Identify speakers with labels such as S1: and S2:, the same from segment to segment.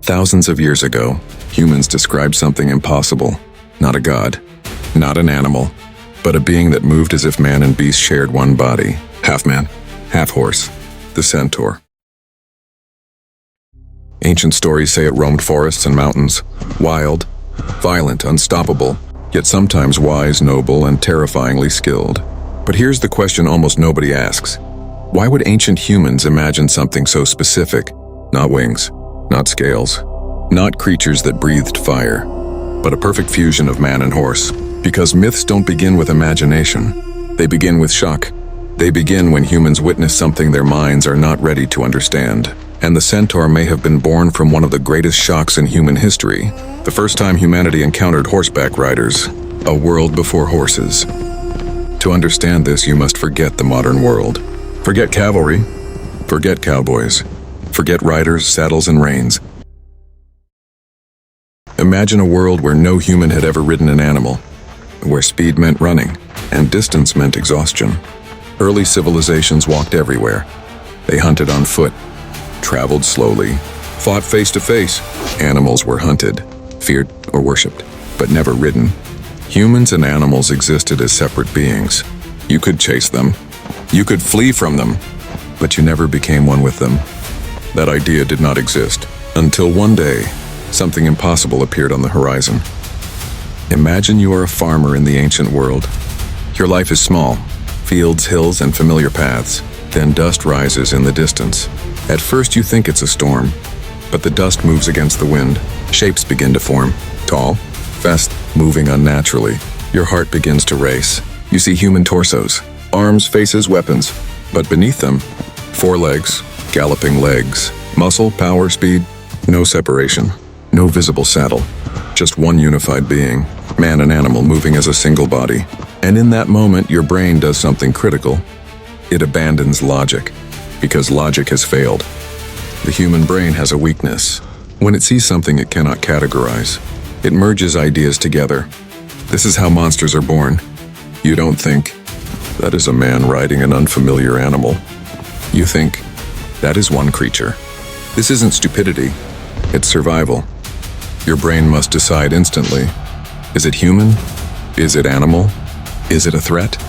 S1: Thousands of years ago, humans described something impossible. Not a god, not an animal, but a being that moved as if man and beast shared one body. Half man, half horse, the Centaur. Ancient stories say it roamed forests and mountains, wild, violent, unstoppable, yet sometimes wise, noble, and terrifyingly skilled. But here's the question almost nobody asks. Why would ancient humans imagine something so specific? Not wings, not scales, not creatures that breathed fire, but a perfect fusion of man and horse. Because myths don't begin with imagination. They begin with shock. They begin when humans witness something their minds are not ready to understand. And the Centaur may have been born from one of the greatest shocks in human history. The first time humanity encountered horseback riders, a world before horses. To understand this, you must forget the modern world. Forget cavalry, forget cowboys, forget riders, saddles, and reins. Imagine a world where no human had ever ridden an animal, where speed meant running, and distance meant exhaustion. Early civilizations walked everywhere. They hunted on foot, traveled slowly, fought face to face. Animals were hunted, feared, or worshipped, but never ridden. Humans and animals existed as separate beings. You could chase them, you could flee from them, but you never became one with them. That idea did not exist until one day, something impossible appeared on the horizon. Imagine you are a farmer in the ancient world. Your life is small, fields, hills, and familiar paths. Then dust rises in the distance. At first you think it's a storm, but the dust moves against the wind. Shapes begin to form, tall, fast, moving unnaturally. Your heart begins to race. You see human torsos, arms, faces, weapons, but beneath them, four legs, galloping legs, muscle, power, speed, no separation, no visible saddle, just one unified being, man and animal moving as a single body. And in that moment, your brain does something critical. It abandons logic, because logic has failed. The human brain has a weakness. When it sees something it cannot categorize, it merges ideas together. This is how monsters are born. You don't think, that is a man riding an unfamiliar animal. You think, that is one creature. This isn't stupidity, it's survival. Your brain must decide instantly. Is it human? Is it animal? Is it a threat?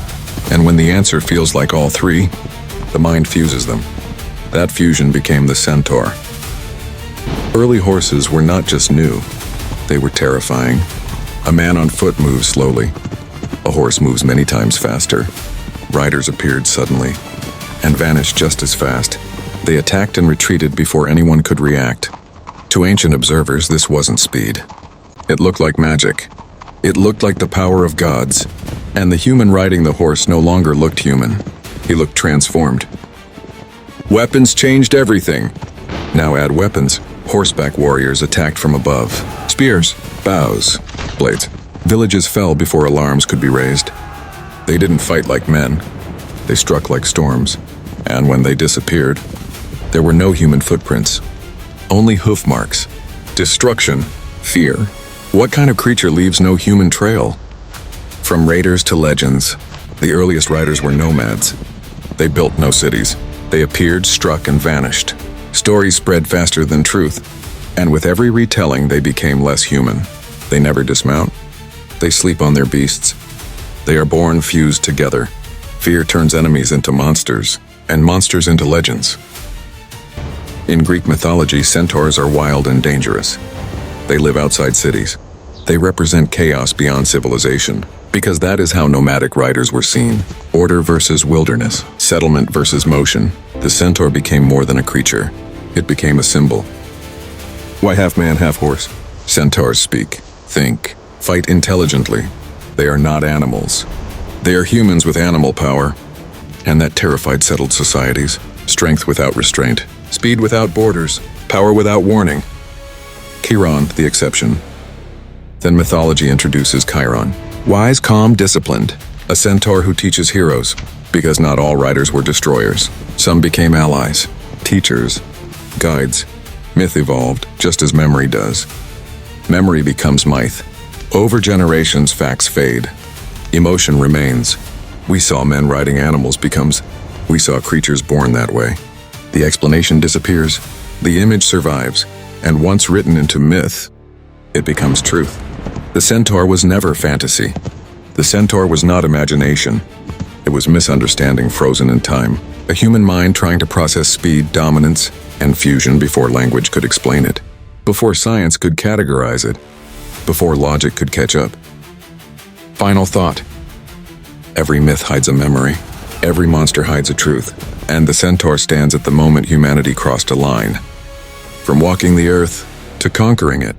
S1: And when the answer feels like all three, the mind fuses them. That fusion became the Centaur. Early horses were not just new, they were terrifying. A man on foot moves slowly. A horse moves many times faster. Riders appeared suddenly and vanished just as fast. They attacked and retreated before anyone could react. To ancient observers, this wasn't speed. It looked like magic. It looked like the power of gods. And the human riding the horse no longer looked human. He looked transformed. Weapons changed everything. Now add weapons. Horseback warriors attacked from above. Spears, bows, blades. Villages fell before alarms could be raised. They didn't fight like men. They struck like storms. And when they disappeared, there were no human footprints. Only hoof marks. Destruction. Fear. What kind of creature leaves no human trail? From raiders to legends, the earliest riders were nomads. They built no cities. They appeared, struck, and vanished. Stories spread faster than truth, and with every retelling they became less human. They never dismount. They sleep on their beasts. They are born fused together. Fear turns enemies into monsters, and monsters into legends. In Greek mythology, centaurs are wild and dangerous. They live outside cities. They represent chaos beyond civilization, because that is how nomadic riders were seen. Order versus wilderness, settlement versus motion. The centaur became more than a creature. It became a symbol. Why half man, half horse? Centaurs speak, think, fight intelligently. They are not animals. They are humans with animal power. And that terrified settled societies. Strength without restraint, speed without borders, power without warning. Chiron, the exception. Then mythology introduces Chiron. Wise, calm, disciplined. A centaur who teaches heroes. Because not all riders were destroyers. Some became allies, teachers, guides. Myth evolved, just as memory does. Memory becomes myth. Over generations, facts fade. Emotion remains. We saw men riding animals becomes, we saw creatures born that way. The explanation disappears. The image survives. And once written into myth, it becomes truth. The Centaur was never fantasy. The Centaur was not imagination. It was misunderstanding frozen in time. A human mind trying to process speed, dominance, and fusion before language could explain it. Before science could categorize it. Before logic could catch up. Final thought. Every myth hides a memory. Every monster hides a truth. And the Centaur stands at the moment humanity crossed a line. From walking the earth to conquering it.